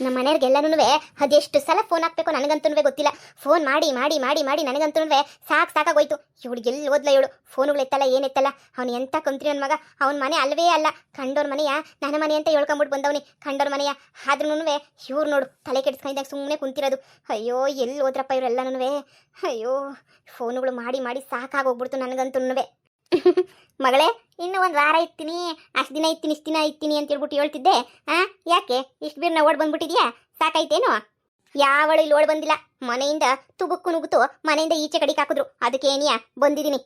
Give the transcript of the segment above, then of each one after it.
ನಮ್ಮ ಮನೆಯವ್ರಿಗೆಲ್ಲನೂ ಅದೆಷ್ಟು ಸಲ ಫೋನ್ ಹಾಕ್ಬೇಕು ನನಗಂತೂ ಗೊತ್ತಿಲ್ಲ. ಫೋನ್ ಮಾಡಿ ಮಾಡಿ ಮಾಡಿ ಮಾಡಿ ನನಗಂತೂ ಸಾಕಾಗೋಯ್ತು. ಇವಳಿಗೆ ಎಲ್ಲಿ ಓದ್ಲ ಇವಳು, ಫೋನುಗಳು ಎತ್ತಲ್ಲ ಏನೆತ್ತಲ್ಲ. ಅವ್ನು ಎಂಥ ಕಂತ್ರಿ ನನ್ನ ಮಗ. ಅವ್ನ ಮನೆ ಅಲ್ವೇ ಅಲ್ಲ, ಕಂಡೋರ್ ಮನೆಯ ನನ್ನ ಮನೆ ಅಂತ ಹೇಳ್ಕೊಂಬಿಟ್ಟು ಬಂದವನಿ. ಕಂಡೋರ್ ಮನೆಯ ಆದ್ರೂ ಇವ್ರು ನೋಡು ತಲೆ ಕೆಡಿಸ್ಕೊಂಡಿದ್ದಾಗ ಸುಮ್ಮನೆ ಕುಂತಿರೋದು. ಅಯ್ಯೋ ಎಲ್ಲಿ ಹೋದ್ರಪ್ಪ ಇವರೆಲ್ಲನೂ. ಅಯ್ಯೋ ಫೋನುಗಳು ಮಾಡಿ ಮಾಡಿ ಸಾಕಾಗೋಗ್ಬಿಡ್ತು ನನಗಂತೂ. ಮಗಳೇ, ಇನ್ನೂ ಒಂದು ವಾರ ಇರ್ತೀನಿ, ಅಷ್ಟು ದಿನ ಇರ್ತೀನಿ, ಇಷ್ಟು ದಿನ ಇರ್ತೀನಿ ಅಂತ ಹೇಳ್ಬಿಟ್ಟು ಹೇಳ್ತಿದ್ದೆ. ಯಾಕೆ ಇಷ್ಟು ಬೀರ್ನ ಓಡ್ ಬಂದ್ಬಿಟ್ಟಿದ್ಯಾ? ಸಾಕಾಯ್ತೇನು? ಯಾವಳು ಇಲ್ಲಿ ಓಡ್ ಬಂದಿಲ್ಲ. ಮನೆಯಿಂದ ತುಬುಕ್ಕು ನುಗ್ಗುತ್ತು, ಮನೆಯಿಂದ ಈಚೆ ಕಡೆಗೆ ಹಾಕಿದ್ರು, ಅದಕ್ಕೆ ಏನಿಯಾ ಬಂದಿದ್ದೀನಿ.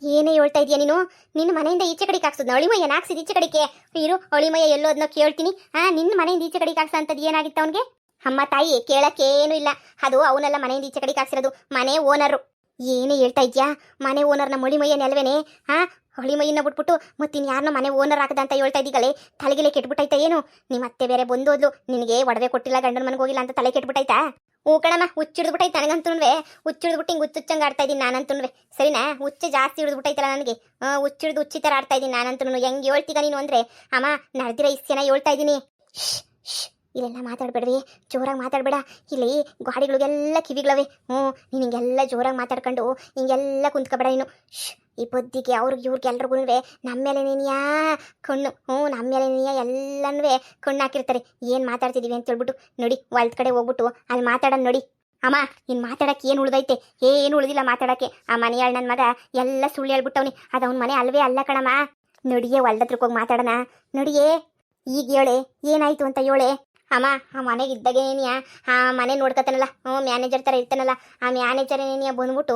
ಏನೇ ಹೇಳ್ತಾ ಇದೀಯ ನೀನು? ನಿನ್ನ ಮನೆಯಿಂದ ಈಚೆ ಕಡೆಗೆ ಹಾಕ್ಸೋದು ಅಳಿಮಯ್ಯನ ಹಾಕ್ಸಿದ್ ಈಚೆ ಕಡೆಗೆ ಇರು. ಅಳಿಮಯ್ಯ ಎಲ್ಲೋದ್ನೋ ಕೇಳ್ತೀನಿ. ನಿನ್ನ ಮನೆಯಿಂದ ಈಚೆ ಕಡೆಗೆ ಹಾಕ್ಸಂತದ್ದು ಏನಾಗಿತ್ತು ಅವನಿಗೆ? ಅಮ್ಮ ತಾಯಿ ಕೇಳಕ್ಕೇನು ಇಲ್ಲ, ಅದು ಅವನೆಲ್ಲ ಮನೆಯಿಂದ ಈಚೆ ಕಡೆಗೆ ಹಾಕ್ಸಿರೋದು ಮನೆ ಓನರು. ಏನೇ ಹೇಳ್ತಾ ಇದ್ಯಾ? ಮನೆ ಓನರ್ನ ಮಳಿಮಯ್ಯನ ಅಲ್ವೇನೆ? ಹೊಳಿಮಯ್ಯನ ಬಿಟ್ಬಿಟ್ಟು ಮತ್ತಿನ್ ಯಾರನ್ನ ಮನೆ ಓನರ್ ಹಾಕದ ಅಂತ ಹೇಳ್ತಾ ಇದ್ದೀಗಲೇ, ತಲೆಗೆಲೆ ಕೆಟ್ಬಿಟ್ಟೈತಾ ಏನು? ನಿಮ್ಮ ಅತ್ತೆ ಬೇರೆ ಬಂದೋದ್ಲು, ನಿನಗೆ ಒಡವೆ ಕೊಟ್ಟಿಲ್ಲ, ಗಂಡನ ಮನೆಗೆ ಹೋಗಿಲ್ಲ ಅಂತ ತಲೆ ಕೆಟ್ಬಿಟ್ಟೈತಾ? ಹೂ ಕಣಮ್ಮ, ಹುಚ್ಚಿಡ್ದ್ಬಿಟ್ಟೈತೆ ನನಗಂತೂ. ಹುಚ್ಚಿಡ್ದ್ಬಿಟ್ಟು ಹಿಂಗೆ ಹುಚ್ಚುಚ್ಚಂಗೆ ಆಡ್ತಾ ಇದ್ದೀನಿ ನಾನಂತೂ. ಸರಿನಾ? ಹುಚ್ಚು ಜಾಸ್ತಿ ಹಿಡಿದ್ಬಿಟ್ಟೈತಲ್ಲ ನನಗೆ. ಹುಚ್ಚಿಡ್ದು ಹುಚ್ಚಿ ಥರ ಆಡ್ತಾ ಇದ್ದೀನಿ ನಾನಂತೂ. ಹೆಂಗೆ ಹೇಳ್ತೀಗ ನೀನು ಅಂದರೆ? ಅಮ್ಮ ನಡೆದಿರೋ ಇಷ್ಟು ಜನ ಹೇಳ್ತಾ ಇದ್ದೀನಿ. ಇಲ್ಲೆಲ್ಲ ಮಾತಾಡಬೇಡ್ರಿ, ಜೋರಾಗಿ ಮಾತಾಡಬೇಡ. ಇಲ್ಲಿ ಗಾಡಿಗಳಿಗೆಲ್ಲ ಕಿವಿಗಳವೆ. ನೀನು ಹಿಂಗೆಲ್ಲ ಜೋರಾಗಿ ಮಾತಾಡ್ಕೊಂಡು ಹಿಂಗೆಲ್ಲ ಕುಂತ್ಕೊಬೇಡ ನೀನು. ಈ ಬುದ್ಧಿಗೆ ಅವ್ರಿಗೆ ಇವ್ರಿಗೆ ಎಲ್ರಿಗೂ ನಮ್ಮ ಮೇಲೆ ನೀನಿಯಾ ಕಣ್ಣು. ನಮ್ಮ ಮೇಲೆ ನೀನಿಯಾ ಎಲ್ಲನೂ ಕಣ್ಣು ಹಾಕಿರ್ತಾರೆ. ಏನು ಮಾತಾಡ್ತಿದ್ದೀವಿ ಅಂತ ಹೇಳ್ಬಿಟ್ಟು ನೋಡಿ, ಹೊಲ್ದ ಕಡೆ ಹೋಗ್ಬಿಟ್ಟು ಅಲ್ಲಿ ಮಾತಾಡೋಣ ನೋಡಿ. ಅಮ್ಮ, ಇನ್ನು ಮಾತಾಡೋಕ್ಕೆ ಏನು ಉಳ್ದೈತೆ? ಏನು ಉಳಿದಿಲ್ಲ ಮಾತಾಡೋಕ್ಕೆ. ಆ ಮನೆಯಾಳು ನನ್ನ ಮಗ ಎಲ್ಲ ಸುಳ್ಳು ಹೇಳ್ಬಿಟ್ಟವನಿ. ಅದು ಅವ್ನ ಮನೆ ಅಲ್ವೇ ಅಲ್ಲ ಕಣಮ್ಮ. ನೋಡಿಯೇ ಹೊಲ್ದ ಹತ್ರಕ್ಕೆ ಹೋಗಿ ಮಾತಾಡೋಣ. ನೋಡಿಯೇ ಈಗ ಹೇಳೆ ಏನಾಯ್ತು ಅಂತ ಹೇಳೆ. ಅಮ್ಮ, ಆ ಮನೆಗೆ ಇದ್ದಾಗೇನಿಯಾ ಆ ಮನೆ ನೋಡ್ಕೊತಾನಲ್ಲ, ಮ್ಯಾನೇಜರ್ ಥರ ಇರ್ತಾನಲ್ಲ, ಆ ಮ್ಯಾನೇಜರ್ ಏನಿಯಾ ಬಂದ್ಬಿಟ್ಟು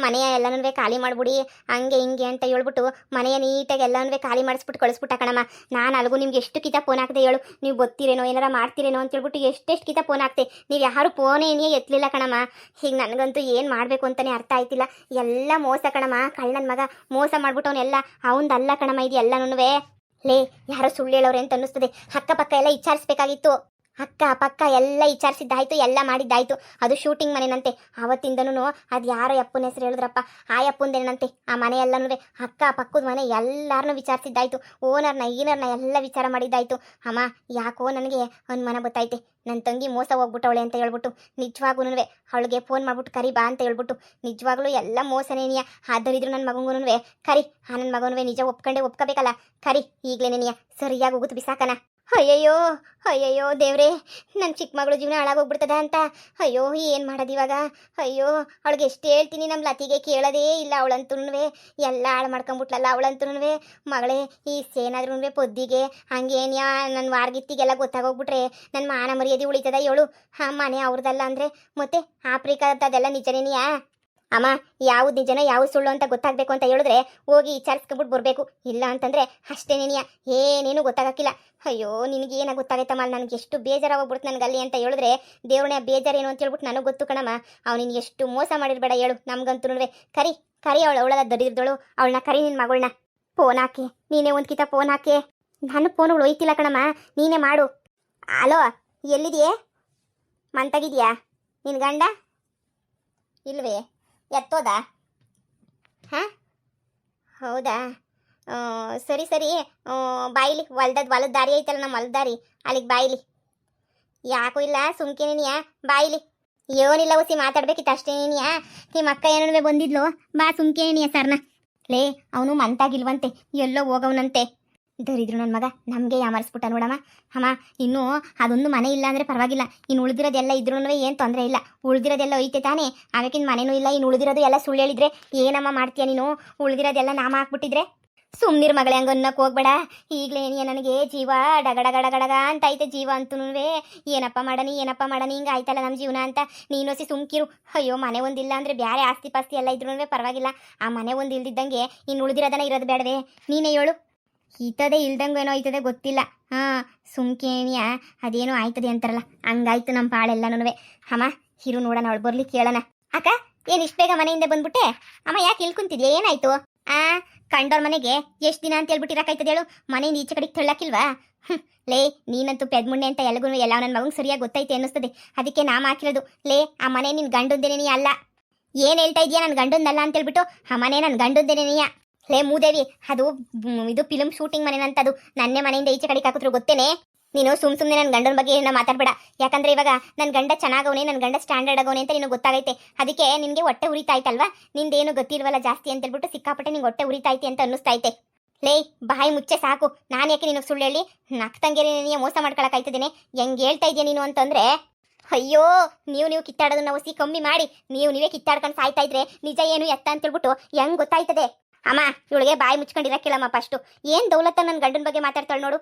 ಮನೆಯ ಎಲ್ಲನೂ ಖಾಲಿ ಮಾಡ್ಬಿಡಿ ಹಂಗೆ ಹಿಂಗೆ ಅಂತ ಹೇಳ್ಬಿಟ್ಟು ಮನೆಯ ನೀಟಾಗಿ ಎಲ್ಲನೂ ಖಾಲಿ ಮಾಡಿಸ್ಬಿಟ್ಟು ಕಳಿಸ್ಬಿಟ್ಟ ಕಣಮ್ಮ. ನಾನು ಅಲ್ಗೂ ನಿಮ್ಗೆ ಎಷ್ಟು ಕಿತ ಫೋನ್ ಹಾಕ್ದೆ ಹೇಳು? ನೀವು ಗೊತ್ತಿರೇನೋ ಏನಾರ ಮಾಡ್ತೀರೇನೋ ಅಂತ ಹೇಳ್ಬಿಟ್ಟು ಎಷ್ಟೆಷ್ಟು ಕಿತ ಫೋನ್ ಹಾಕ್ತೆ. ನೀವು ಯಾರು ಫೋನೇ ಏನಿಯೇ ಎತ್ತಲಿಲ್ಲ ಕಣಮ್ಮ. ಹೀಗೆ ನನಗಂತೂ ಏನು ಮಾಡಬೇಕು ಅಂತಲೇ ಅರ್ಥ ಆಯ್ತಿಲ್ಲ. ಎಲ್ಲ ಮೋಸ ಕಣಮ್ಮ. ಕಳ್ಳನ ಮಗ ಮೋಸ ಮಾಡ್ಬಿಟ್ಟವನ್ನೆಲ್ಲ ಅವಂದಲ್ಲ ಕಣಮ್ಮ ಇದು ಎಲ್ಲನೂ. ಲೇ, ಯಾರೋ ಸುಳ್ಳು ಹೇಳೋರೆ ಅಂತ ಅನ್ನಿಸ್ತದೆ. ಅಕ್ಕಪಕ್ಕ ಎಲ್ಲ ವಿಚಾರಿಸ್ಬೇಕಾಗಿತ್ತು. ಅಕ್ಕ ಪಕ್ಕ ಎಲ್ಲ ವಿಚಾರಿಸಿದ್ದಾಯ್ತು, ಎಲ್ಲ ಮಾಡಿದ್ದಾಯ್ತು. ಅದು ಶೂಟಿಂಗ್ ಮನೆನಂತೆ. ಆವತ್ತಿಂದನೂ ಅದು ಯಾರೋ ಅಪ್ಪನ ಹೆಸರು ಹೇಳಿದ್ರಪ್ಪ, ಆ ಅಪ್ಪಂದೇನಂತೆ ಆ ಮನೆ ಎಲ್ಲನೂ ಅಕ್ಕ ಪಕ್ಕದ ಮನೆ ಎಲ್ಲರನ್ನೂ ವಿಚಾರಿಸಿದ್ದಾಯ್ತು. ಓನರ್ನ ಈನರ್ನ ಎಲ್ಲ ವಿಚಾರ ಮಾಡಿದ್ದಾಯ್ತು. ಅಮ್ಮ, ಯಾಕೋ ನನಗೆ ಅನುಮಾನ ಗೊತ್ತೈತೆ. ನನ್ನ ತಂಗಿ ಮೋಸ ಹೋಗ್ಬಿಟ್ಟವಳೆ ಅಂತ ಹೇಳ್ಬಿಟ್ಟು ನಿಜವಾಗೂ ಅವಳಿಗೆ ಫೋನ್ ಮಾಡ್ಬಿಟ್ಟು ಕರಿ ಬಾ ಅಂತ ಹೇಳ್ಬಿಟ್ಟು ನಿಜವಾಗ್ಲೂ ಎಲ್ಲ ಮೋಸನೇನಿಯ. ಆದರಿದ್ರು ನನ್ನ ಮಗಂಗೂ ಕರಿ. ನನ್ನ ಮಗನೂ ನಿಜ ಒಪ್ಕೋಬೇಕಲ್ಲ. ಕರಿ ಈಗಲೇನೇನಿಯ ಸರಿಯಾಗಿ ಹೋಗುತ್ತೆ ಬಿಸಾಕನ. ಅಯ್ಯಯ್ಯೋ ಅಯ್ಯಯ್ಯೋ ದೇವ್ರೇ, ನನ್ನ ಚಿಕ್ಕ ಮಗಳು ಜೀವನ ಹಾಳಾಗೋಗ್ಬಿಡ್ತದ ಅಂತ. ಅಯ್ಯೋ ಏನು ಮಾಡೋದು ಇವಾಗ? ಅಯ್ಯೋ ಅವಳಿಗೆ ಎಷ್ಟು ಹೇಳ್ತೀನಿ, ನಮ್ಮ ಲತಿಗೆ ಕೇಳೋದೇ ಇಲ್ಲ. ಅವಳಂತೂ ಎಲ್ಲ ಹಾಳು ಮಾಡ್ಕೊಂಬಿಟ್ಲಲ್ಲ ಅವಳಂತೂ. ಮಗಳೇ, ಈ ಏನಾದ್ರೂ ಪೊದ್ದಿಗೆ ಹಂಗೇನ್ಯಾ ನನ್ನ ವಾರ್ಗಿತ್ತಿಗೆಲ್ಲ ಗೊತ್ತಾಗೋಗ್ಬಿಟ್ರೆ ನನ್ನ ಮಾನ ಮರ್ಯಾದೆ ಉಳಿತದ ಹೇಳು? ಮನೆ ಅವ್ರದಲ್ಲ ಅಂದರೆ ಮತ್ತೆ ಆಫ್ರಿಕಾದದೆಲ್ಲ ನಿಜನೇನಿಯಾ? ಅಮ್ಮ, ಯಾವ್ದು ನಿಜನೋ ಯಾವ್ದು ಸುಳ್ಳು ಅಂತ ಗೊತ್ತಾಗಬೇಕು ಅಂತ ಹೇಳಿದ್ರೆ ಹೋಗಿ ವಿಚಾರಿಸ್ಕೊಂಬಿಟ್ಟು ಬರಬೇಕು. ಇಲ್ಲ ಅಂತಂದರೆ ಅಷ್ಟೇನೇನಿಯ ಏನೇನು ಗೊತ್ತಾಗಕ್ಕಿಲ್ಲ. ಅಯ್ಯೋ ನಿನಗೆ ಏನಾಗ ಗೊತ್ತಾಗೈತಮ್ಮ? ನನಗೆ ಎಷ್ಟು ಬೇಜಾರಾಗೋಗ್ಬಿಡ್ತು ನನಗೆ ಅಲ್ಲಿ ಅಂತ ಹೇಳಿದ್ರೆ ದೇವ್ರನ್ನ ಬೇಜಾರೇನು ಅಂತ ಹೇಳ್ಬಿಟ್ಟು ನನಗೆ ಗೊತ್ತು ಕಣಮ್ಮ. ಅವನಿಗೆ ಎಷ್ಟು ಮೋಸ ಮಾಡಿರ್ಬೇಡ ಹೇಳು ನಮ್ಗಂತೂ. ಕರಿ ಕರಿ ಅವಳ ದರಿದ್ರದಳು, ಅವಳನ್ನ ಕರಿ ನಿನ್ನ ಮಗಳನ್ನ. ಫೋನ್ ಹಾಕಿ ನೀನೇ ಒಂದು ಕಿತ ಫೋನ್ ಹಾಕಿ. ನಾನು ಫೋನುಗಳು ಒಯ್ತಿಲ್ಲ ಕಣಮ್ಮ, ನೀನೇ ಮಾಡು. ಅಲೋ, ಎಲ್ಲಿದೆಯೇ? ಮಂತಾಗಿದೆಯಾ ನಿನ್ನ ಗಂಡ? ಇಲ್ವೇ? ಎತ್ತೋದಾ? ಹಾಂ, ಹೌದಾ? ಸರಿ ಸರಿ, ಬಾಯಿಲಿ ಹೊಲದ ದಾರಿ ಐತಲ್ಲ, ನಮ್ಮ ಹೊಲದ ದಾರಿ, ಅಲ್ಲಿಗೆ ಬಾಯಿಲಿ. ಯಾಕೂ ಇಲ್ಲ ಸುಮ್ಕೇನೇನಿಯಾ, ಬಾಯಿಲಿ. ಏನಿಲ್ಲ ಹುಸಿ, ಮಾತಾಡ್ಬೇಕಿತ್ತು ಅಷ್ಟೇನೇನಿಯಾ. ನಿಮ್ಮ ಅಕ್ಕ ಏನೋ ಬಂದಿದ್ಲು, ಬಾ ಸುಮ್ಕೇನೇನಿಯಾ ಸರ್ನ. ಲೇ, ಅವನು ಮಂತಾಗಿಲ್ವಂತೆ, ಎಲ್ಲೋ ಹೋಗವನಂತೆ. ದರಿದ್ರು ನನ್ನ ಮಗ ನಮಗೆ ಯಾಮರಿಸ್ಬಿಟ್ಟ ನೋಡಮ್ಮ. ಅಮ್ಮ, ಇನ್ನೂ ಅದೊಂದು ಮನೆ ಇಲ್ಲ ಅಂದರೆ ಪರವಾಗಿಲ್ಲ, ಇನ್ನು ಉಳಿದಿರೋದೆಲ್ಲ ಇದ್ರೂ ಏನು ತೊಂದರೆ ಇಲ್ಲ. ಉಳಿದಿರೋದೆಲ್ಲ ಐತೆ ತಾನೇ, ಆಮೇಕಿನ ಮನೆಯೂ ಇಲ್ಲ. ಇನ್ನು ಉಳಿದಿರೋದು ಎಲ್ಲ ಸುಳ್ಳು ಹೇಳಿದ್ರೆ ಏನಮ್ಮ ಮಾಡ್ತೀಯ ನೀನು? ಉಳಿದಿರೋದೆಲ್ಲ ನಾಮ ಹಾಕ್ಬಿಟ್ಟಿದ್ರೆ ಸುಮ್ಮನಿರ್ ಮಗಳೇ, ಹಂಗೆ ಅನ್ನಕ್ಕೆ ಹೋಗ್ಬೇಡ. ಈಗಲೇ ನನಗೆ ಜೀವ ಡಗಡಗಡಗಡಗ ಅಂತ ಐತೆ ಜೀವ ಅಂತೂ. ಏನಪ್ಪ ಮಾಡನಿ ಹಿಂಗೆ ಆಯ್ತಲ್ಲ ನಮ್ಮ ಜೀವನ ಅಂತ ನೀನೋಸಿ ಸುಮ್ಕಿರು. ಅಯ್ಯೋ, ಮನೆ ಒಂದಿಲ್ಲ ಅಂದರೆ ಬೇರೆ ಆಸ್ತಿ ಪಾಸ್ತಿ ಎಲ್ಲ ಇದ್ರೂ ಪರವಾಗಿಲ್ಲ. ಆ ಮನೆ ಒಂದು ಇಲ್ದಿದ್ದಂಗೆ ಇನ್ನು ಉಳಿದಿರೋದನ್ನ ಇರೋದು ಬೇಡವೇ? ನೀನೇ ಹೇಳು. ಈತದೆ ಇಲ್ದಂಗೇನೋ ಆಯ್ತದೆ ಗೊತ್ತಿಲ್ಲ. ಸುಮ್ಕೇನಿಯಾ ಅದೇನೋ ಆಯ್ತದೆ ಅಂತಾರಲ್ಲ, ಹಂಗಾಯ್ತು ನಮ್ಮ ಪಾಳೆಲ್ಲನೂ. ಅಮ್ಮ, ಹಿರು ನೋಡೋಣ, ಅವಳು ಬರ್ಲಿ ಕೇಳೋಣ. ಅಕ್ಕ, ಏನು ಇಷ್ಟು ಬೇಗ ಮನೆಯಿಂದ ಬಂದ್ಬಿಟ್ಟೆ? ಅಮ್ಮ, ಯಾಕೆ ಇಳ್ಕೊಂತಿದ್ಯಾ? ಏನಾಯ್ತು? ಕಂಡೋರ್ ಮನೆಗೆ ಎಷ್ಟು ದಿನ ಅಂತ ಹೇಳ್ಬಿಟ್ಟಿರಕಾಯ್ತದೆ ಹೇಳು? ಮನೆಯಿಂದ ಈಚೆ ಕಡೆಗೆ ತಳ್ಳಕ್ಕಿಲ್ವಾ? ಲೇ, ನೀನಂತೂ ಪೆದ್ಮುಣ್ಣೆ ಅಂತ ಎಲ್ಲಗೂ ಎಲ್ಲ ನನ್ನ ಮಗಂಗೆ ಸರಿಯಾಗಿ ಗೊತ್ತೈತೆ ಅನ್ನಿಸ್ತದೆ, ಅದಕ್ಕೆ ನಾಮ ಹಾಕಿರೋದು. ಲೇ, ಆ ಮನೆ ನಿನ್ನ ಗಂಡಂದೇನೇ ಅಲ್ಲ. ಏನು ಹೇಳ್ತಾ ಇದೆಯಾ? ನನ್ನ ಗಂಡಂದಲ್ಲ ಅಂತೇಳ್ಬಿಟ್ಟು ಆ ಮನೆ ನನ್ನ ಗಂಡಂದೇನೇನೆಯಾ? ಲೇ ಮೂದೇವಿ, ಅದು ಇದು ಫಿಲ್ಮ್ ಶೂಟಿಂಗ್ ಮನೆನಂತದು. ನನ್ನೇ ಮನೆಯಿಂದ ಈಚೆ ಕಡೆಗೆ ಹಾಕಿದ್ರು ಗೊತ್ತೇನೆ? ನೀನು ಸುಮ್ಮನೆ ನನ್ನ ಗಂಡನ ಬಗ್ಗೆ ಏನೋ ಮಾತಾಡ್ಬೇಡ. ಯಾಕಂದ್ರೆ ಇವಾಗ ನನ್ನ ಗಂಡ ಚೆನ್ನಾಗವನೆ, ನನ್ನ ಗಂಡ ಸ್ಟ್ಯಾಂಡರ್ಡ್ ಆಗವನೆ ಅಂತ ನಿನಗೆ ಗೊತ್ತಾಗೈತೆ. ಅದಕ್ಕೆ ನಿನಗೆ ಹೊಟ್ಟೆ ಉರಿತಾಯ್ತಲ್ವಾ, ನಿಂದೇನು ಗೊತ್ತಿಲ್ವಲ್ಲ ಜಾಸ್ತಿ ಅಂತ ಹೇಳ್ಬಿಟ್ಟು ಸಿಕ್ಕಾಪಟ್ಟೆ ನಿಂಗೆ ಹೊಟ್ಟೆ ಉರಿತೈತೆ ಅಂತ ಅನ್ನಿಸ್ತೈತೆ. ಲೇ ಬಾಯಿ ಮುಚ್ಚೆ ಸಾಕು. ನಾನು ಯಾಕೆ ನಿನಗೆ ಸುಳ್ಳು ಹೇಳಿ ನಕ್ತಂಗೆ ನೀನು ಮೋಸ ಮಾಡ್ಕೊಳಕ್ಕಾಯ್ತದೇನೆ? ಹೆಂಗೆ ಹೇಳ್ತಾ ಇದೆಯಾ ನೀನು ಅಂತಂದ್ರೆ, ಅಯ್ಯೋ ನೀವು ಕಿತ್ತಾಡೋದನ್ನ ಒಸಿ ಕಮ್ಮಿ ಮಾಡಿ, ನೀವೇ ಕಿತ್ತಾಡ್ಕೊಂಡು ಸಾಯ್ತಾ ಇದ್ರೆ ನಿಜ ಏನು ಎತ್ತ ಅಂತ ಹೇಳ್ಬಿಟ್ಟು ಹೆಂಗ್ ಗೊತ್ತಾಯ್ತದೆ? ಅಮ್ಮ ಇವಳಿಗೆ ಬಾಯಿ ಮುಚ್ಕೊಂಡಿರಕ್ಕಿಲ್ಲಮ್ಮ ಫಸ್ಟು. ಏನ್ ದೌಲತ್ತ ನನ್ನ ಗಂಡನ ಬಗ್ಗೆ ಮಾತಾಡ್ತಾಳೆ ನೋಡು.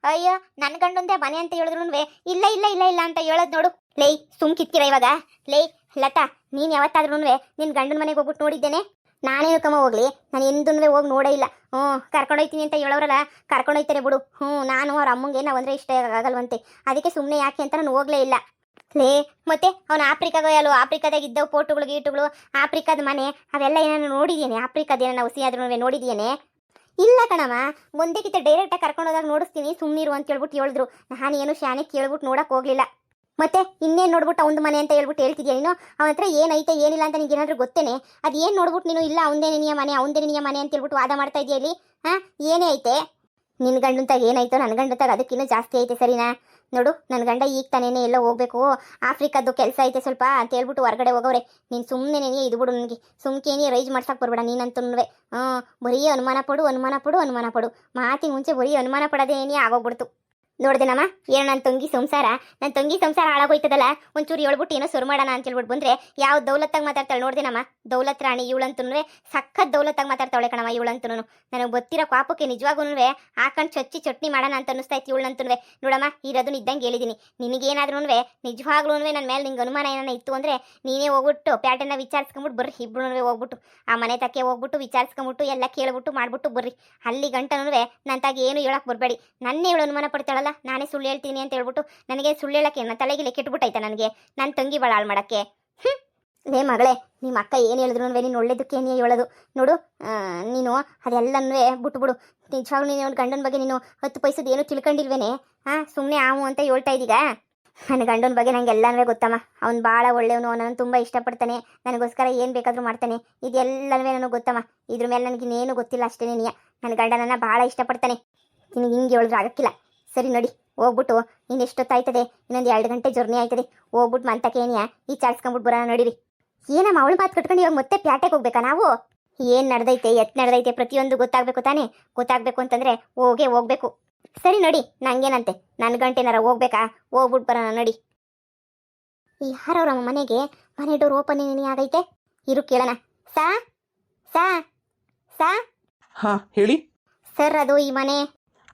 ಅಯ್ಯೋ ನನ್ನ ಗಂಡಂದೇ ಮನೆ ಅಂತ ಹೇಳಿದ್ರು ಇಲ್ಲ ಇಲ್ಲ ಇಲ್ಲ ಇಲ್ಲ ಅಂತ ಹೇಳೋದು ನೋಡು. ಲೇ ಸುಮ್ ಕಿತ್ಕಿರ ಇವಾಗ. ಲೇ ಲತಾ, ನೀನ್ ಯಾವತ್ತಾದ್ರೂ ನಿನ್ ಗಂಡನ ಮನೆಗೆ ಹೋಗ್ಬಿಟ್ಟು ನೋಡಿದ್ದೇನೆ? ನಾನೇನು ಕಮ್ಮ ಹೋಗ್ಲಿ, ನಾನು ಎಂದೂ ಹೋಗಿ ನೋಡೇ ಇಲ್ಲ. ಕರ್ಕೊಂಡೋಯ್ತೀನಿ ಅಂತ ಹೇಳೋರಲ್ಲ, ಕರ್ಕೊಂಡೋಯ್ತಾರೆ ಬಿಡು. ನಾನು ಅವ್ರ ಅಮ್ಮಂಗೆ ನಾವಂದ್ರೆ ಇಷ್ಟ ಆಗಲ್ವಂತೆ, ಅದಕ್ಕೆ ಸುಮ್ಮನೆ ಯಾಕೆ ಅಂತ ನಾನು ಹೋಗ್ಲೇ ಇಲ್ಲ. ಲೇ ಮತ್ತೆ ಅವನು ಆಫ್ರಿಕಾದಾಗ ಇದ್ದವು ಫೋಟೋಗಳು ಗೀಟುಗಳು, ಆಫ್ರಿಕಾದ ಮನೆ ಅವೆಲ್ಲ ಏನಾರು ನೋಡಿದ್ದೀನಿ? ಆಫ್ರಿಕಾದ ಏನೋ ಹುಸಿ ಆದ್ರೂ ನೋಡಿದೀಯೇನೆ? ಇಲ್ಲ ಕಣಮ್ಮ, ಮುಂದೆ ಕಿತ್ತ ಡೈರೆಕ್ಟಾಗಿ ಕರ್ಕೊಂಡೋದಾಗ ನೋಡಿಸ್ತೀನಿ ಸುಮ್ಮನಿರು ಅಂತ ಹೇಳ್ಬಿಟ್ಟು ಹೇಳಿದ್ರು. ನಾನೇನು ಶಾನೆ ಕೇಳ್ಬಿಟ್ಟು ನೋಡಕ್ಕೆ ಹೋಗ್ಲಿಲ್ಲ. ಮತ್ತೆ ಇನ್ನೇನು ನೋಡ್ಬಿಟ್ಟು ಅವ್ನ ಮನೆ ಅಂತ ಹೇಳ್ಬಿಟ್ಟು ಹೇಳ್ತಿದ್ಯಾ ನೀನು? ಅವನ ಹತ್ರ ಏನೈತೆ ಏನಿಲ್ಲ ಅಂತ ನಿಂಗೆ ಏನಾದರೂ ಗೊತ್ತೇನೆ? ಅದು ಏನು ನೋಡ್ಬಿಟ್ಟು ನೀನು ಇಲ್ಲ ಅವಂದೇ ನಿನಿಯ ಮನೆ ಅಂತ ಹೇಳ್ಬಿಟ್ಟು ವಾದ ಮಾಡ್ತಾ ಇದೆಯಾ ಇಲ್ಲಿ? ಏನೇ ಐತೆ ನಿನ್ನ ಗಂಡಂತಾಗ? ಏನಾಯ್ತೋ ನನ್ನ ಗಂಡಂತಾಗ ಅದಕ್ಕಿನ್ನೂ ಜಾಸ್ತಿ ಐತೆ, ಸರಿನಾ? ನೋಡು, ನನ್ನ ಗಂಡ ಈಗ ತಾನೇನೆ ಎಲ್ಲೋ ಹೋಗ್ಬೇಕು, ಆಫ್ರಿಕಾದ್ದು ಕೆಲಸ ಐತೆ ಸ್ವಲ್ಪ ಅಂತ ಹೇಳ್ಬಿಟ್ಟು ಹೊರಗಡೆ ಹೋಗೋರೆ. ನೀನು ಸುಮ್ಮನೆ ಇದು ಬಿಡು, ನನಗೆ ಸುಮ್ಕೇನಿ ರೈಜ್ ಮಾಡ್ಸಕ್ಕೆ ಬರ್ಬೇಡ ನೀನಂತೂ. ಬರೀ ಅನುಮಾನ ಪಡು. ಮಾತಿಗೆ ಮುಂಚೆ ಬರೀ ಅನುಮಾನ ಪಡೋದೇನೇ ಆಗೋಗ್ಬಿಡ್ತು. ನೋಡ್ದೇನಮ್ಮ, ಏನು ನನ್ನ ತಂಗಿ ಸಂಸಾರ ಹಾಳಾಗೋಯ್ತದಲ್ಲ, ಒಂಚೂರು ಹೇಳ್ಬಿಟ್ಟು ಏನೋ ಸುರು ಮಾಡೋಣ ಅಂತ ಹೇಳ್ಬಿಟ್ಟು ಬಂದರೆ ಯಾವ ದೌಲತ್ತಾಗಿ ಮಾತಾಡ್ತಾಳೆ ನೋಡ್ದೇನಮ್ಮ. ದೌಲತ್ ರಾಣಿ ಇವಳಂತೂ ಸಖತ್ ದೌಲತ್ತಾಗಿ ಮಾತಾಡ್ತಾಳೆ ಕಣಮ್ಮ ಇವಳಂತೂ. ನನಗೆ ಗೊತ್ತಿರೋ ಪಾಪಕ್ಕೆ ನಿಜವಾಗೂ ಹಾಕೊಂಡು ಚಟ್ನಿ ಮಾಡೋಣ ಅಂತ ಅನ್ನಿಸ್ತಾಯ್ತು ಇವಳಂತೂ. ನೋಡಮ್ಮ, ಇರೋದನ್ನ ಇದ್ದಂಗೆ ಹೇಳಿದ್ದೀನಿ. ನಿನಗೇನಾದ್ರೂ ನಿಜವಾಗ್ಲೂ ನನ್ನ ಮೇಲೆ ನಿಂಗೆ ಅನುಮಾನ ಏನಾನ ಇತ್ತು ಅಂದರೆ ನೀನೇ ಹೋಗ್ಬಿಟ್ಟು ಪ್ಯಾಟನ್ನ ವಿಚಾರಿಸ್ಕೊಂಬಿಟ್ಟು ಬರ್ರಿ. ಇಬ್ರು ಹೋಗ್ಬಿಟ್ಟು ಆ ಮನೆ ತಕ್ಕೆ ಹೋಗ್ಬಿಟ್ಟು ವಿಚಾರಿಸ್ಕೊಂಬಿಟ್ಟು ಎಲ್ಲ ಕೇಳ್ಬಿಟ್ಟು ಮಾಡ್ಬಿಟ್ಟು ಬರ್ರಿ. ಅಲ್ಲಿ ಗಂಟನೂ ನನ್ನ ತಾಗಿ ಏನು ಹೇಳಕ್ಕೆ ಬರಬೇಡಿ. ನನ್ನೇ ಇವಳು ಅನುಮಾನ ಪಡ್ತಾಳಲ್ಲ, ನಾನೇ ಸುಳ್ಳು ಹೇಳ್ತೀನಿ ಅಂತ ಹೇಳ್ಬಿಟ್ಟು ನನಗೆ ಸುಳ್ಳು ಹೇಳಕ್ಕೆ ನನ್ನ ತಲೆಗಿಲೆ ಕೆಟ್ಬಿಟ್ಟೈತೆ ನನಗೆ, ನನ್ನ ತಂಗಿ ಬಾಳ ಹಾಳು ಮಾಡೋಕ್ಕೆ. ಲೇ ಮಗಳೇ, ನಿಮ್ಮ ಅಕ್ಕ ಏನು ಹೇಳಿದ್ರು ನೀನು ಒಳ್ಳೇದಕ್ಕೇನೇ ಹೇಳೋದು ನೋಡು. ನೀನು ಅದೆಲ್ಲನೂ ಬಿಟ್ಬಿಡು. ನಿಜವಾಗ್ಲೂ ನೀನು ಗಂಡನ ಬಗ್ಗೆ ನೀನು 10 ಪೈಸದ ಏನು ತಿಳ್ಕೊಂಡಿಲ್ವೇನೆ? ಸುಮ್ಮನೆ ಆವು ಅಂತ ಹೇಳ್ತಾ ಇದ್ದೀಗ. ನನ್ನ ಗಂಡನ ಬಗ್ಗೆ ನಂಗೆ ಎಲ್ಲನೂ ಗೊತ್ತಮ್ಮ. ಅವ್ನು ಭಾಳ ಒಳ್ಳೆಯವನು, ಅವನನ್ನು ತುಂಬ ಇಷ್ಟಪಡ್ತಾನೆ, ನನಗೋಸ್ಕರ ಏನು ಬೇಕಾದರೂ ಮಾಡ್ತಾನೆ. ಇದೆಲ್ಲನೂ ನನಗೆ ಗೊತ್ತಮ್ಮ. ಇದ್ರ ಮೇಲೆ ನನಗಿನ್ನೇನು ಗೊತ್ತಿಲ್ಲ ಅಷ್ಟೇ. ನನ್ನ ಗಂಡನನ್ನು ಭಾಳ ಇಷ್ಟಪಡ್ತಾನೆ. ನಿನಗೆ ಹಿಂಗೆ ಹೇಳಿದ್ರು ಆಗಕ್ಕಿಲ್ಲ. ಸರಿ ನೋಡಿ, ಹೋಗ್ಬಿಟ್ಟು ಇನ್ನು ಎಷ್ಟೊತ್ತಾಯ್ತದೆ? ಇನ್ನೊಂದು 2 ಗಂಟೆ ಜರ್ನಿ ಆಯ್ತದೆ. ಹೋಗ್ಬಿಟ್ಟು ಮಂತಕ್ಕೇನಿಯಾ ಈ ಚಾರ್ಸ್ಕೊಂಬಿಟ್ಟು ಬರೋಣ ನಡೀರಿ. ಏನಮ್ಮ ಅವಳು ಮಾತು ಕಟ್ಕೊಂಡು ಇವಾಗ ಮತ್ತೆ ಪ್ಯಾಟೆಗೆ ಹೋಗ್ಬೇಕಾ ನಾವು? ಏನು ನಡೆದೈತೆ ನಡೆದೈತೆ ಪ್ರತಿಯೊಂದು ಗೊತ್ತಾಗಬೇಕು ತಾನೇ? ಗೊತ್ತಾಗಬೇಕು ಅಂತಂದರೆ ಹೋಗಬೇಕು. ಸರಿ ನೋಡಿ, ನಂಗೇನಂತೆ, ನನ್ನ ಗಂಟೆನಾರ ಹೋಗ್ಬೇಕಾ? ಹೋಗ್ಬಿಟ್ಟು ಬರೋಣ ನಡಿ. ಯಾರವ್ರಮ್ಮ ಮನೆಗೆ? ಮನೆ ಡೋರ್ ಓಪನ್ ಆಗೈತೆ. ಇರು ಕೇಳೋಣ. ಸಾ ಸಾ ಸಾ ಹಾಂ ಹೇಳಿ ಸರ್, ಅದು ಈ ಮನೆ.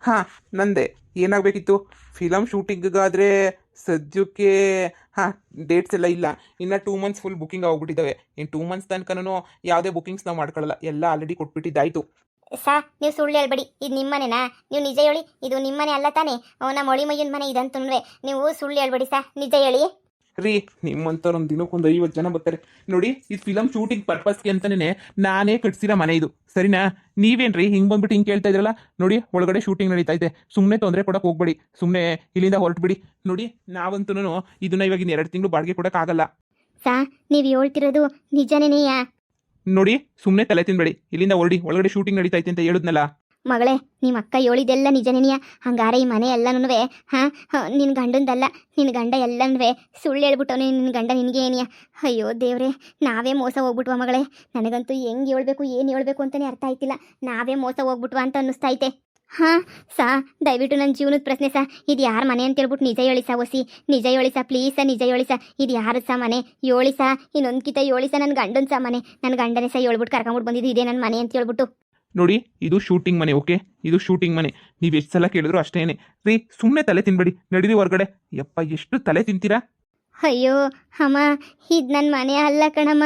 ಹಾಂ ನಂದೆ. ಏನಾಗಬೇಕಿತ್ತು? ಫಿಲಮ್ ಶೂಟಿಂಗಿಗಾದರೆ ಸದ್ಯಕ್ಕೆ ಡೇಟ್ಸ್ ಎಲ್ಲ ಇಲ್ಲ. ಇನ್ನು 2 ಮಂತ್ಸ್ ಫುಲ್ ಬುಕಿಂಗ್ ಆಗ್ಬಿಟ್ಟಿದ್ದಾವೆ. ಇನ್ನು 2 ಮಂತ್ಸ್ ತನಕನೂ ಯಾವುದೇ ಬುಕಿಂಗ್ಸ್ ನಾವು ಮಾಡ್ಕೊಳ್ಳಲ್ಲ, ಎಲ್ಲ ಆಲ್ರೆಡಿ ಕೊಟ್ಬಿಟ್ಟಿದ್ದಾಯಿತು. ನೀವು ಸುಳ್ಳು ಹೇಳ್ಬೇಡಿ. ಇದು ನಿಮ್ಮ ಮನೆನಾ? ನೀವು ನಿಜ ಹೇಳಿ. ಇದು ನಿಮ್ಮ ಮನೆ ಅಲ್ಲ ತಾನೇ? ನಮ್ಮ ಮಳಿಮಯ್ಯನ ಮನೆ ಇದಂತಂದ್ರೆ ನೀವು ಸುಳ್ಳು ಹೇಳ್ಬೇಡಿ ನಿಜ ಹೇಳಿ. ರೀ, ನಿಮ್ಮಂಥವ್ರು ಒಂದು ದಿನಕ್ಕೊಂದು 50 ಜನ ಬರ್ತಾರೆ ನೋಡಿ. ಇದು ಫಿಲಮ್ ಶೂಟಿಂಗ್ ಪರ್ಪಸ್ಗೆ ಅಂತಲೇ ನಾನೇ ಕಟ್ಸಿರೋ ಮನೆ ಇದು, ಸರಿನಾ? ನೀವೇನ್ರಿ ಹಿಂಗೆ ಬಂದ್ಬಿಟ್ಟು ಹಿಂಗೆ ಕೇಳ್ತಾ ಇದ್ರಲ್ಲ? ನೋಡಿ, ಒಳಗಡೆ ಶೂಟಿಂಗ್ ನಡೀತಾ ಇದೆ. ಸುಮ್ಮನೆ ತೊಂದರೆ ಕೊಡೋಕೆ ಹೋಗ್ಬೇಡಿ, ಸುಮ್ಮನೆ ಇಲ್ಲಿಂದ ಹೊರಟ್ಬಿಡಿ. ನೋಡಿ, ನಾವಂತೂ ಇದನ್ನ ಇವಾಗ 2 ತಿಂಗಳು ಬಾಡಿಗೆ ಕೊಡೋಕ್ಕಾಗಲ್ಲ. ನೀವು ಹೇಳ್ತಿರೋದು ನಿಜನೇನೆಯಾ? ನೋಡಿ, ಸುಮ್ಮನೆ ತಲೆ ತಿನ್ಬೇಡಿ, ಇಲ್ಲಿಂದ ಹೊರಡಿ. ಒಳಗಡೆ ಶೂಟಿಂಗ್ ನಡೀತೈತೆ ಅಂತ ಹೇಳಿದ್ನಲ್ಲ. ಮಗಳೇ, ನಿಮ್ಮ ಅಕ್ಕ ಹೇಳಿದೆಲ್ಲ ನಿಜನೇನಿಯ? ಹಂಗಾರೆ ಈ ಮನೆ ಎಲ್ಲನೂ ನಿನ್ನ ಗಂಡಂದಲ್ಲ, ನಿನ್ನ ಗಂಡ ಎಲ್ಲನೂ ಸುಳ್ಳು ಹೇಳ್ಬಿಟ್ಟವನೇ. ನಿನ್ನ ಗಂಡ ನಿನಗೆ ಏನಿಯ? ಅಯ್ಯೋ ದೇವ್ರೆ, ನಾವೇ ಮೋಸ ಹೋಗ್ಬಿಟ್ವ ಮಗಳೇ. ನನಗಂತೂ ಹೆಂಗೆ ಹೇಳ್ಬೇಕು ಏನು ಹೇಳ್ಬೇಕು ಅಂತಲೇ ಅರ್ಥ ಆಯ್ತಿಲ್ಲ. ನಾವೇ ಮೋಸ ಹೋಗ್ಬಿಟ್ವ ಅಂತ ಅನ್ನಿಸ್ತಾ ದಯವಿಟ್ಟು ನನ್ನ ಜೀವನದ ಪ್ರಶ್ನೆ ಇದು ಯಾರ ಮನೆ ಅಂತ ಹೇಳ್ಬಿಟ್ಟು ನಿಜ ಹೇಳಿ ಒಸಿ. ನಿಜ ಹೇಳಿ ಪ್ಲೀಸ್ ನಿಜ ಹೇಳಿ ಇದು ಯಾರು ಮನೆ ಹೇಳಿ ಇನ್ನೊಂದ್ಕಿತ ಹೇಳಿ ನನ್ನ ಗಂಡನ ಮನೆ. ನನ್ನ ಗಂಡನೇ ಹೇಳ್ಬಿಟ್ಟು ಕರ್ಕೊಂಬಿಟ್ಟು ಬಂದಿದ್ದು ಇದೇ ನನ್ನ ಮನೆ ಅಂತ ಹೇಳ್ಬಿಟ್ಟು. ನೋಡಿ, ಇದು ಶೂಟಿಂಗ್ ಮನೆ, ಓಕೆ? ಇದು ಶೂಟಿಂಗ್ ಮನೆ. ನೀವು ಎಷ್ಟು ಸಲ ಕೇಳಿದ್ರು ಅಷ್ಟೇನೆ ರೀ. ಸುಮ್ಮನೆ ತಲೆ ತಿನ್ಬೇಡಿ, ನಡೀರಿ ಹೊರಗಡೆ. ಯಪ್ಪ, ಎಷ್ಟು ತಲೆ ತಿಂತೀರಾ? ಅಯ್ಯೋ ಅಮ್ಮ, ಇದು ನನ್ನ ಮನೆ ಅಲ್ಲ ಕಣಮ್ಮ.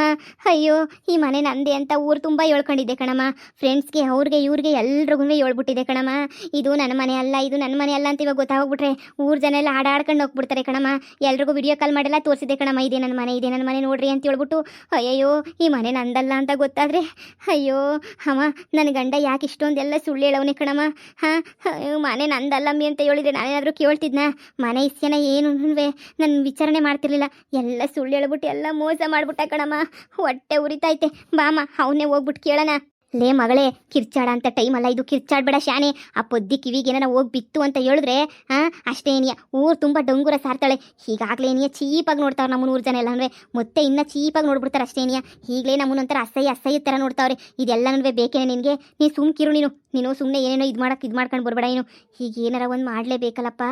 ಅಯ್ಯೋ, ಈ ಮನೆ ನಂದೆ ಅಂತ ಊರು ತುಂಬ ಹೇಳ್ಕೊಂಡಿದ್ದೆ ಕಣಮ್ಮ. ಫ್ರೆಂಡ್ಸ್ಗೆ ಅವ್ರಿಗೆ ಇವ್ರಿಗೆ ಎಲ್ರಿಗೂ ಹೇಳ್ಬಿಟ್ಟಿದೆ ಕಣಮ್ಮ. ಇದು ನನ್ನ ಮನೆ ಅಲ್ಲ, ಇದು ನನ್ನ ಮನೆ ಅಲ್ಲ ಅಂತ ಇವಾಗ ಗೊತ್ತಾಗ್ಬಿಟ್ರೆ ಊರು ಜನ ಎಲ್ಲ ಆಡಾಡ್ಕೊಂಡು ಹೋಗ್ಬಿಡ್ತಾರೆ ಕಣಮ್ಮ. ಎಲ್ರಿಗೂ ವಿಡಿಯೋ ಕಾಲ್ ಮಾಡೆಲ್ಲ ತೋರಿಸಿದೆ ಕಣಮ್ಮ, ಇದೇ ನನ್ನ ಮನೆ, ಇದೇ ನನ್ನ ಮನೆ ನೋಡ್ರಿ ಅಂತ ಹೇಳ್ಬಿಟ್ಟು. ಅಯ್ಯಯ್ಯೋ, ಈ ಮನೆ ನಂದಲ್ಲ ಅಂತ ಗೊತ್ತಾದರೆ ಅಯ್ಯೋ ಅಮ್ಮ, ನನ್ನ ಗಂಡ ಯಾಕೆ ಇಷ್ಟೊಂದೆಲ್ಲ ಸುಳ್ಳು ಹೇಳವನೇ ಕಣಮ್ಮ. ಮನೆ ನಂದಲ್ಲಮ್ಮಿ ಅಂತ ಹೇಳಿದ್ರೆ ನಾನೇನಾದರೂ ಕೇಳ್ತಿದ್ನ? ಮನೆ ಇಸ್ಯನ ಏನು ನನ್ನ ವಿಚಾರಣೆ ಮಾಡ್ತಿರ್ಲಿಲ್ಲ. ಎಲ್ಲ ಸುಳ್ಳು ಹೇಳ್ಬಿಟ್ಟು ಎಲ್ಲ ಮೋಸ ಮಾಡ್ಬಿಟ್ಟ ಕಣಮ್ಮ. ಹೊಟ್ಟೆ ಉರಿತೈತೆ. ಬಾಮ, ಅವನ್ನೇ ಹೋಗ್ಬಿಟ್ಟು ಕೇಳೋಣ. ಲೇ ಮಗಳೇ, ಕಿರ್ಚಾಡ ಅಂತ ಟೈಮ್ ಅಲ್ಲ ಇದು, ಕಿರ್ಚಾಡ್ಬೇಡ ಶಾನೆ. ಆ ಪೊದ್ದಿ ಕಿವಿಗೆ ಏನಾರ ಹೋಗಿ ಬಿತ್ತು ಅಂತ ಹೇಳಿದ್ರೆ ಅಷ್ಟೇ ಏನಿಯ ಊರು ತುಂಬ ಡೊಂಗುರ ಸಾರ್ತಾಳೆ. ಈಗಾಗಲೇ ಏನಿಯ ಚೀಪಾಗಿ ನೋಡ್ತಾವ್ರೆ ನಮ್ಮನ್ನ ಊರು ಜನ ಎಲ್ಲ ಅಂದರೆ, ಮತ್ತೆ ಇನ್ನೂ ಚೀಪಾಗಿ ನೋಡ್ಬಿಡ್ತಾರೆ ಅಷ್ಟೇ ಏನಿಯ. ಈಗಲೇ ನಮ್ಮನ್ನೊಂಥರ ಅಸಹ್ಯ ಥರ ನೋಡ್ತಾವ್ರೆ. ಇದೆಲ್ಲನೂ ಬೇಕೇನೆ ನಿನಗೆ? ನೀನು ಸುಮ್ಕಿರು, ನೀನು ಸುಮ್ಮನೆ ಏನೇನೋ ಇದು ಮಾಡ್ಕೊಂಡು ಬರ್ಬೇಡ. ನೀನು ಈಗ ಏನಾರ ಒಂದು ಮಾಡಲೇಬೇಕಲ್ಲಪ್ಪ.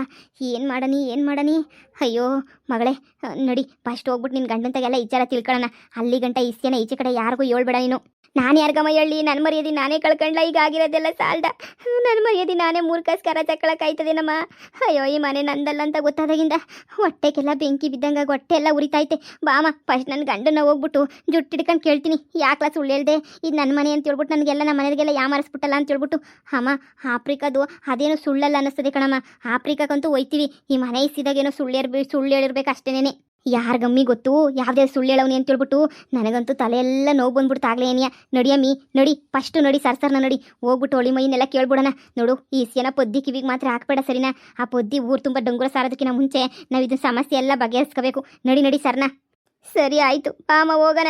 ಏನು ಮಾಡನಿ? ಅಯ್ಯೋ ಮಗಳೇ, ನಡಿ ಫಸ್ಟ್ ಹೋಗ್ಬಿಟ್ಟು ನಿನ್ನ ಗಂಡಂತಾಗೆಲ್ಲ ವಿಚಾರ ತಿಳ್ಕೊಳ್ಳೋಣ. ಅಲ್ಲಿ ಗಂಟ ಇಸ್ಯನ ಈಚೆ ಕಡೆ ಯಾರಿಗೂ ಹೇಳ್ಬೇಡ ನೀನು. ನಾನು ಯಾರಿಗಮ್ಮ ಹೇಳಿ? ನನ್ನ ಮರ್ಯಾದೆ ನಾನೇ ಕಳ್ಕೊಂಡ್ಲ. ಈಗ ಆಗಿರೋದೆಲ್ಲ ಸಾಲ್ದ. ನನ್ನ ಮರ್ಯಾದೆ ನಾನೇ ಮೂರ್ಖಸ್ಕಾರ ತಗೊಳಕ್ಕಾಯ್ತದೇನಮ್ಮ. ಅಯ್ಯೋ ಈ ಮನೆ ನಂದಲ್ಲ ಅಂತ ಗೊತ್ತಾದಾಗಿಂದ ಹೊಟ್ಟೆಗೆಲ್ಲ ಬೆಂಕಿ ಬಿದ್ದಂಗೆ ಹೊಟ್ಟೆ ಎಲ್ಲ ಉರಿತೈತೆ. ಬಾಮ ಫಸ್ಟ್ ನನ್ನ ಗಂಡನ ಹೋಗ್ಬಿಟ್ಟು ಜುಟ್ಟು ಹಿಡ್ಕೊಂಡು ಕೇಳ್ತೀನಿ, ಯಾಕ್ಲ ಸುಳ್ಳು ಹೇಳ್ದೆ, ಇದು ನನ್ನ ಮನೆ ಅಂತ ಹೇಳ್ಬಿಟ್ಟು ನನಗೆಲ್ಲ ನಮ್ಮ ಮನೆಗೆಲ್ಲ ಯಾಮಾರಿಸ್ಬಿಟ್ಟಲ್ಲ ಅಂತ ಹೇಳ್ಬಿಟ್ಟು. ಅಮ್ಮ ಆಫ್ರಿಕಾದು ಅದೇನೋ ಸುಳ್ಳಲ್ಲ ಅನ್ನಿಸ್ತದೆ ಕಣಮ್ಮ. ಆಫ್ರಿಕಾಕ್ಕಂತೂ ಹೋಯ್ತೀವಿ, ಈ ಮನೆ ಇಸಿದಾಗೇನೋ ಸುಳ್ಳು ಹೇಳಿರ್ಬೇಕು ಅಷ್ಟೇನೆ. ಯಾರಿಗಮ್ಮಿ ಗೊತ್ತು ಯಾವುದೇ ಸುಳ್ಳು ಹೇಳವನಿ ಅಂತ ಹೇಳ್ಬಿಟ್ಟು. ನನಗಂತೂ ತಲೆಯೆಲ್ಲ ನೋವು ಬಂದ್ಬಿಡ್ತು ಆಗಲೇ ಏನಿಯ. ನಡಿಯಮ್ಮಿ ನಡಿ, ಫಸ್ಟು ನಡಿ, ಸರ್ಸರ್ನ ನಡಿ, ಹೋಗ್ಬಿಟ್ಟು ಹೊಳಿ ಮೈನೆಲ್ಲ ಕೇಳ್ಬಿಡೋಣ. ನೋಡು ಈ ಸಿಯನ ಪೊದ್ದಿ ಕಿವಿಗೆ ಮಾತ್ರ ಹಾಕ್ಬೇಡ ಸರಿನಾ? ಆ ಪೊದ್ದಿ ಊರು ತುಂಬ ಡೊಂಗುರ ಸಾರೋದಕ್ಕಿಂತ ಮುಂಚೆ ನಾವು ಇದು ಸಮಸ್ಯೆ ಎಲ್ಲ ಬಗೆಹರಿಸ್ಕೋಬೇಕು. ನಡಿ ಸರ್ನ. ಸರಿ ಆಯಿತು ಬಾಮ ಹೋಗೋಣ.